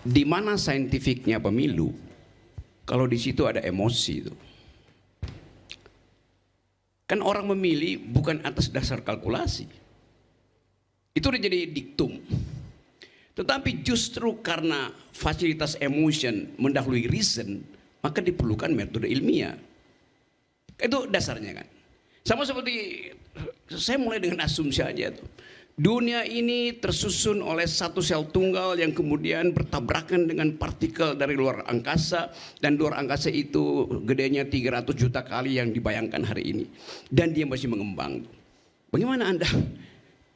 Di mana saintifiknya pemilu kalau di situ ada emosi itu? Kan orang memilih bukan atas dasar kalkulasi. Itu udah jadi diktum. Tetapi justru karena fasilitas emotion mendahului reason, maka diperlukan metode ilmiah. Itu dasarnya kan. Sama seperti saya mulai dengan asumsi aja tuh. Dunia ini tersusun oleh satu sel tunggal yang kemudian bertabrakan dengan partikel dari luar angkasa, dan luar angkasa itu gedenya 300 juta kali yang dibayangkan hari ini, dan dia masih mengembang. Bagaimana Anda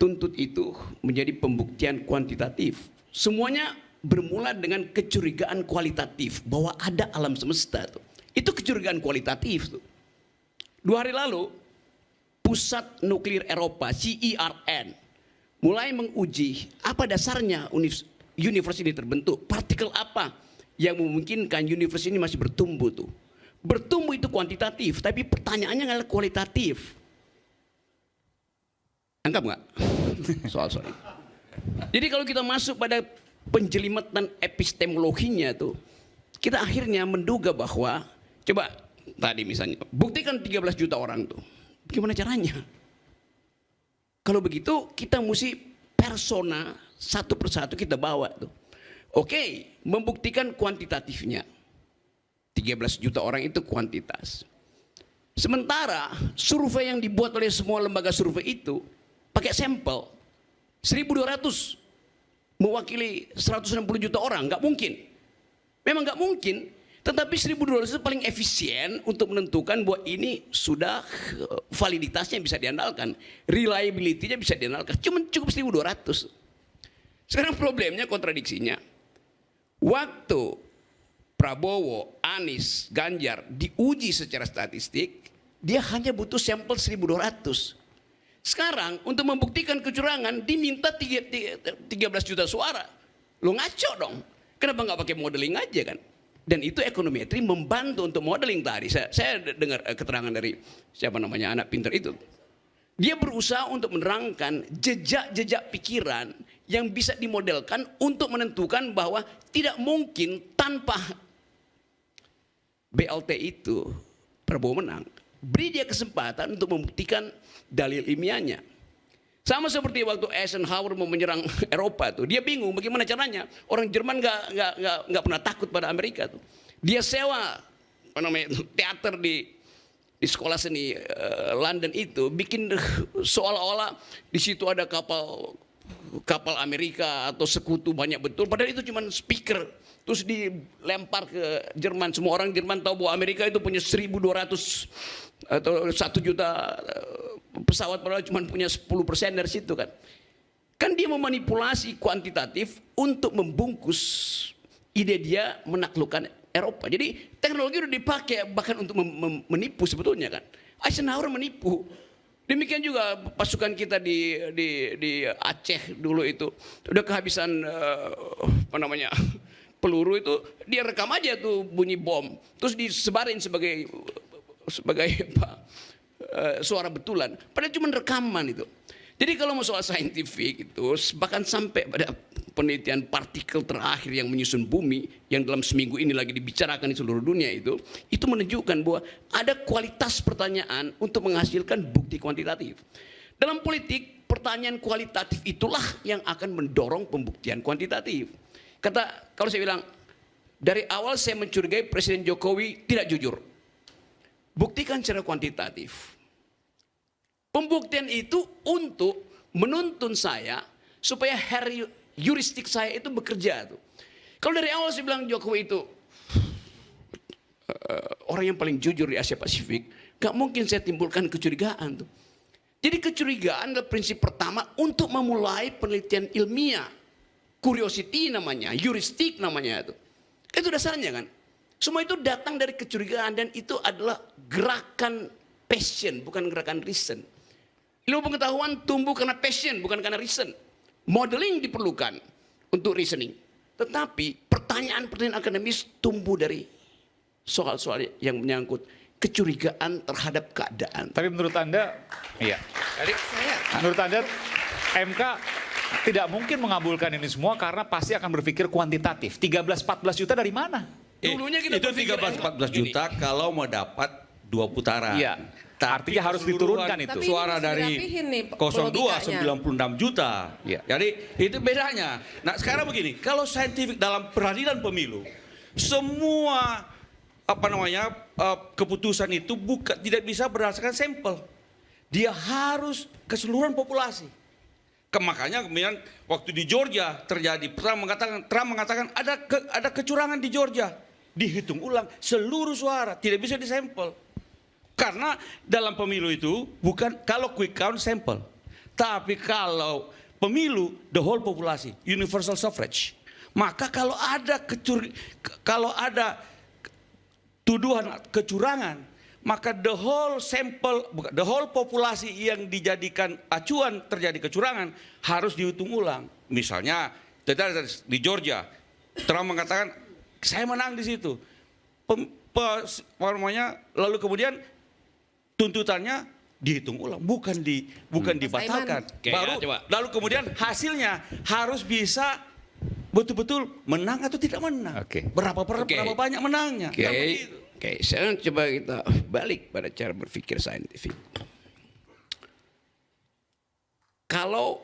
tuntut itu menjadi pembuktian kuantitatif? Semuanya bermula dengan kecurigaan kualitatif bahwa ada alam semesta tuh. Itu kecurigaan kualitatif tuh. 2 hari lalu Pusat Nuklir Eropa CERN mulai menguji apa dasarnya universe ini terbentuk, partikel apa yang memungkinkan universe ini masih bertumbuh tuh. Bertumbuh itu kuantitatif, tapi pertanyaannya adalah kualitatif. Anggap nggak soal-soal ini? Jadi kalau kita masuk pada penjelimatan epistemologinya tuh, kita akhirnya menduga bahwa, coba tadi misalnya, buktikan 13 juta orang tuh, gimana caranya? Kalau begitu kita mesti persona satu persatu kita bawa tuh. Oke, membuktikan kuantitatifnya. 13 juta orang itu kuantitas. Sementara survei yang dibuat oleh semua lembaga survei itu pakai sampel 1.200 mewakili 160 juta orang, nggak mungkin. Memang nggak mungkin. Tetapi 1.200 itu paling efisien untuk menentukan bahwa ini sudah validitasnya bisa diandalkan, reliability-nya bisa diandalkan. Cukup 1.200. Sekarang problemnya, kontradiksinya, waktu Prabowo, Anies, Ganjar diuji secara statistik, dia hanya butuh sampel 1.200. Sekarang untuk membuktikan kecurangan diminta 13 juta suara. Lo ngaco dong. Kenapa nggak pakai modeling aja kan? Dan itu ekonometri membantu untuk modeling tadi. Saya dengar keterangan dari siapa namanya anak pintar itu. Dia berusaha untuk menerangkan jejak-jejak pikiran yang bisa dimodelkan untuk menentukan bahwa tidak mungkin tanpa BLT itu Prabowo menang. Beri dia kesempatan untuk membuktikan dalil ilmiahnya. Sama seperti waktu Eisenhower mau menyerang Eropa tuh, dia bingung bagaimana caranya. Orang Jerman nggak pernah takut pada Amerika tuh. Dia sewa teater di sekolah seni London itu, bikin seolah-olah di situ ada kapal Amerika atau sekutu banyak betul. Padahal itu cuma speaker. Terus dilempar ke Jerman. Semua orang Jerman tahu bahwa Amerika itu punya 1.200 atau 1 juta pesawat, padahal cuma punya 10% dari situ kan. Kan dia memanipulasi kuantitatif untuk membungkus ide dia menaklukkan Eropa. Jadi teknologi udah dipakai bahkan untuk menipu sebetulnya kan. Eisenhower menipu. Demikian juga pasukan kita di Aceh dulu itu udah kehabisan peluru itu, dia rekam aja tuh bunyi bom, terus disebarin sebagai suara betulan. Padahal cuma rekaman itu. Jadi kalau mau soal saintifik itu, bahkan sampai pada penelitian partikel terakhir yang menyusun bumi, yang dalam seminggu ini lagi dibicarakan di seluruh dunia itu menunjukkan bahwa ada kualitas pertanyaan untuk menghasilkan bukti kuantitatif. Dalam politik, pertanyaan kualitatif itulah yang akan mendorong pembuktian kuantitatif. Kalau saya bilang, dari awal saya mencurigai Presiden Jokowi tidak jujur. Buktikan secara kuantitatif. Pembuktian itu untuk menuntun saya supaya heuristik saya itu bekerja tuh. Kalau dari awal saya bilang Jokowi itu orang yang paling jujur di Asia Pasifik, gak mungkin saya timbulkan kecurigaan tuh. Jadi kecurigaan adalah prinsip pertama untuk memulai penelitian ilmiah. Curiosity namanya, heuristik namanya itu. Itu dasarnya kan. Semua itu datang dari kecurigaan, dan itu adalah gerakan passion, bukan gerakan reason. Ilmu pengetahuan tumbuh karena passion, bukan karena reason. Modeling diperlukan untuk reasoning. Tetapi pertanyaan-pertanyaan akademis tumbuh dari soal-soal yang menyangkut kecurigaan terhadap keadaan. Tapi menurut Anda, iya. Jadi, Menurut Anda MK tidak mungkin mengabulkan ini semua karena pasti akan berpikir kuantitatif. 13-14 juta dari mana? Dulunya kita itu berpikir 13-14 juta kalau mau dapat 2 putaran. Iya. Tapi Artinya harus diturunkan itu. Tapi Suara ini mesti dari dirapihin nih, 02 96 juta. Iya. Jadi itu bedanya. Nah sekarang begini, kalau saintifik dalam peradilan pemilu, semua keputusan itu tidak bisa berdasarkan sampel. Dia harus keseluruhan populasi. Makanya kemudian waktu di Georgia terjadi, Trump mengatakan ada kecurangan di Georgia. Dihitung ulang seluruh suara, tidak bisa disampel. Karena dalam pemilu itu bukan kalau quick count sampel. Tapi kalau pemilu the whole populasi, universal suffrage. Maka kalau ada tuduhan kecurangan, maka the whole populasi yang dijadikan acuan terjadi kecurangan harus dihitung ulang. Misalnya di Georgia, Trump mengatakan saya menang di situ. Lalu kemudian tuntutannya dihitung ulang, bukan dibatalkan. Lalu kemudian hasilnya harus bisa betul-betul menang atau tidak menang. Berapa banyak menangnya. Oke, sekarang coba kita balik pada cara berpikir saintifik. Kalau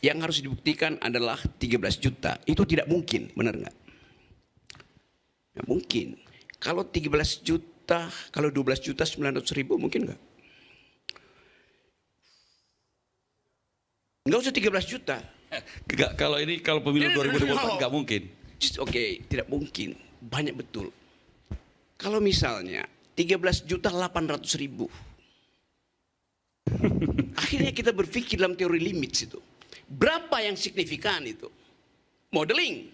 yang harus dibuktikan adalah 13 juta, itu tidak mungkin, benar nggak? Nggak mungkin. Kalau 13 juta, kalau 12 juta 900.000 mungkin nggak? Nggak usah 13 juta. Kalau pemilu 2024 nggak mungkin. Oke, tidak mungkin. Banyak betul. Kalau misalnya 13.800.000, akhirnya kita berpikir dalam teori limits itu. Berapa yang signifikan itu? Modeling.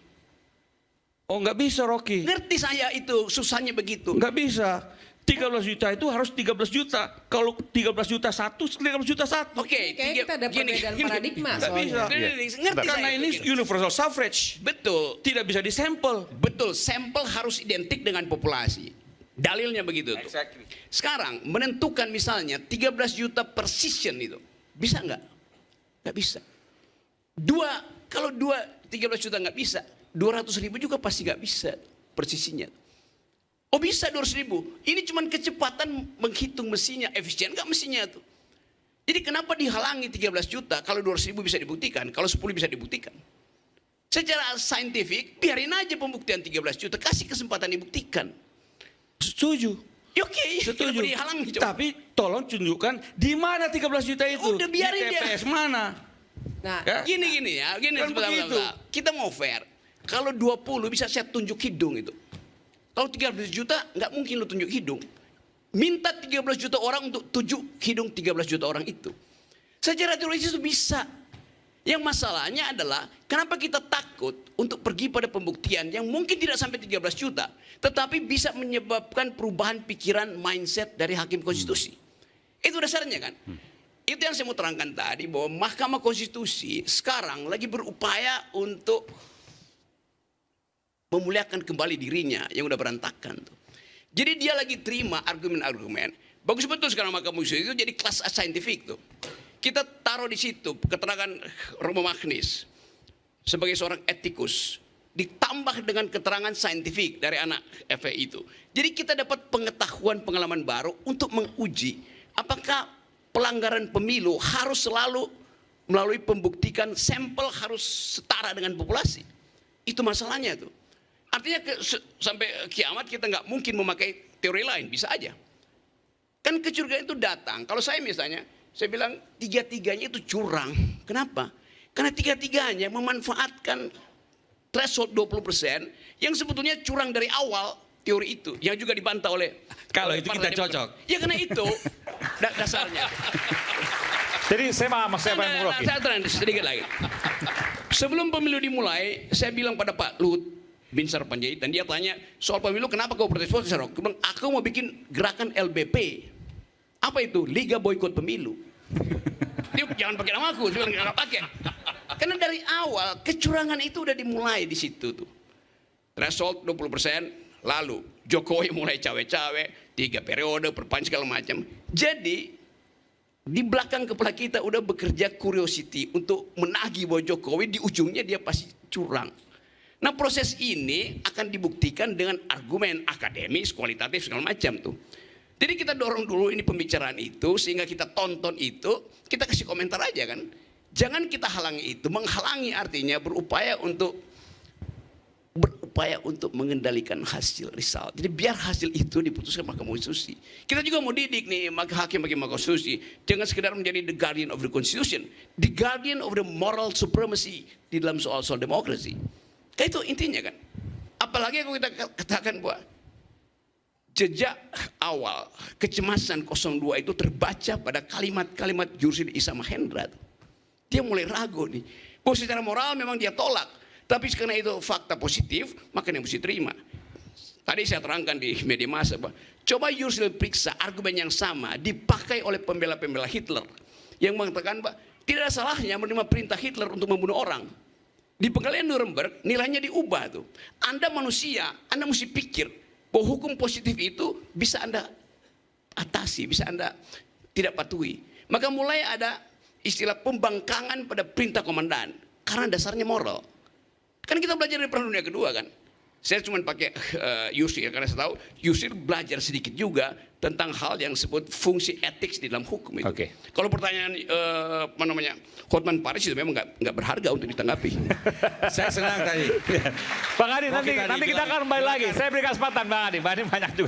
Oh nggak bisa Rocky. Ngerti saya itu, susahnya begitu. Nggak bisa. 13 juta itu harus 13 juta. Kalau 13 juta satu, 13 juta satu. Oke, Kayaknya kita ada perbedaan paradigma Nggak bisa. soalnya. Ngerti Karena saya ini itu. universal suffrage. Betul. Tidak bisa disampel. Betul, sampel harus identik dengan populasi. Dalilnya begitu tuh. Sekarang menentukan misalnya 13 juta precision itu. Bisa nggak? Nggak bisa. Kalau 13 juta nggak bisa, 200.000 juga pasti nggak bisa persisinya. Oh bisa 200.000. Ini cuma kecepatan menghitung mesinnya, efisien nggak mesinnya tuh. Jadi kenapa dihalangi 13 juta kalau 200.000 bisa dibuktikan, kalau 10 bisa dibuktikan. Secara saintifik, biarin aja pembuktian 13 juta, kasih kesempatan dibuktikan. Setuju. Oke, Setuju. kenapa dihalangi coba? Tapi tolong tunjukkan di mana 13 juta itu. Udah, biarin di dia. TPS mana? Nah, Ya? Gini ya, Kan begitu. kita mau fair. Kalau 20 bisa saya tunjuk hidung itu. Kalau 13 juta nggak mungkin lu tunjuk hidung. Minta 13 juta orang untuk tunjuk hidung 13 juta orang itu. Secara teoris itu bisa. Yang masalahnya adalah kenapa kita takut untuk pergi pada pembuktian yang mungkin tidak sampai 13 juta. Tetapi bisa menyebabkan perubahan pikiran mindset dari hakim konstitusi. Itu dasarnya kan. Itu yang saya mau terangkan tadi bahwa Mahkamah Konstitusi sekarang lagi berupaya untuk memuliakan kembali dirinya yang udah berantakan tuh. Jadi dia lagi terima argumen-argumen. Bagus betul sekarang Mahkamah Konstitusi itu jadi kelas saintifik tuh. Kita taruh di situ keterangan Romo Magnis sebagai seorang etikus ditambah dengan keterangan saintifik dari anak FPI itu. Jadi kita dapat pengetahuan pengalaman baru untuk menguji apakah pelanggaran pemilu harus selalu melalui pembuktikan sampel harus setara dengan populasi. Itu masalahnya tuh. Artinya sampai kiamat kita nggak mungkin memakai teori lain, bisa aja. Kan kecurigaan itu datang. Kalau saya misalnya, saya bilang tiga-tiganya itu curang. Kenapa? Karena tiga-tiganya memanfaatkan threshold 20% yang sebetulnya curang dari awal teori itu. Yang juga dibantah oleh Kalau itu kita cocok. Ya karena itu dasarnya. Jadi saya pengen Rocky. Saya terang sedikit lagi. Sebelum pemilu dimulai, saya bilang pada Pak Luhut Binsar Panjaitan, dia tanya soal pemilu kenapa kau protes? Saya bilang, aku mau bikin gerakan LBP. Apa itu? Liga Boykot Pemilu. Dia jangan pakai nama aku, saya bilang jangan pakai. Karena dari awal kecurangan itu udah dimulai di situ tuh. Threshold 20%, lalu Jokowi mulai cawe-cawe, 3 periode, perpanjang segala macam. Jadi Di belakang kepala kita udah bekerja curiosity untuk menagih bahwa Jokowi di ujungnya dia pasti curang. Nah proses ini akan dibuktikan dengan argumen akademis, kualitatif segala macam tuh. Jadi kita dorong dulu ini pembicaraan itu sehingga kita tonton itu, kita kasih komentar aja kan. Jangan kita halangi itu, menghalangi artinya berupaya untuk mengendalikan hasil result. Jadi biar hasil itu diputuskan Mahkamah Konstitusi. Kita juga mau didik nih hakim-hakim Mahkamah Konstitusi, jangan sekedar menjadi the guardian of the constitution, the guardian of the moral supremacy di dalam soal-soal demokrasi. Kayak itu intinya kan. Apalagi kalau kita katakan bahwa jejak awal kecemasan 02 itu terbaca pada kalimat-kalimat Yusril Iza Mahendra. Dia mulai ragu nih. Bahwa secara moral memang dia tolak. Tapi karena itu fakta positif, maka dia mesti terima. Tadi saya terangkan di media massa, Pak. Coba Yusril periksa argumen yang sama dipakai oleh pembela-pembela Hitler. Yang mengatakan, Pak, tidak ada salahnya menerima perintah Hitler untuk membunuh orang. Di pengadilan Nuremberg, nilainya diubah tuh. Anda manusia, Anda mesti pikir bahwa hukum positif itu bisa Anda atasi, bisa Anda tidak patuhi. Maka mulai ada istilah pembangkangan pada perintah komandan. Karena dasarnya moral. Kan kita belajar dari Perang Dunia Kedua kan. Saya cuma pakai Yusril karena saya tahu Yusril belajar sedikit juga tentang hal yang disebut fungsi etik di dalam hukum itu. Oke. Kalau pertanyaan Hotman Paris itu memang nggak berharga untuk ditanggapi. Saya senang tadi. Bang Adi, Kalau nanti kita dibilang, akan kembali lagi. Saya beri kesempatan Bang Adi banyak juga.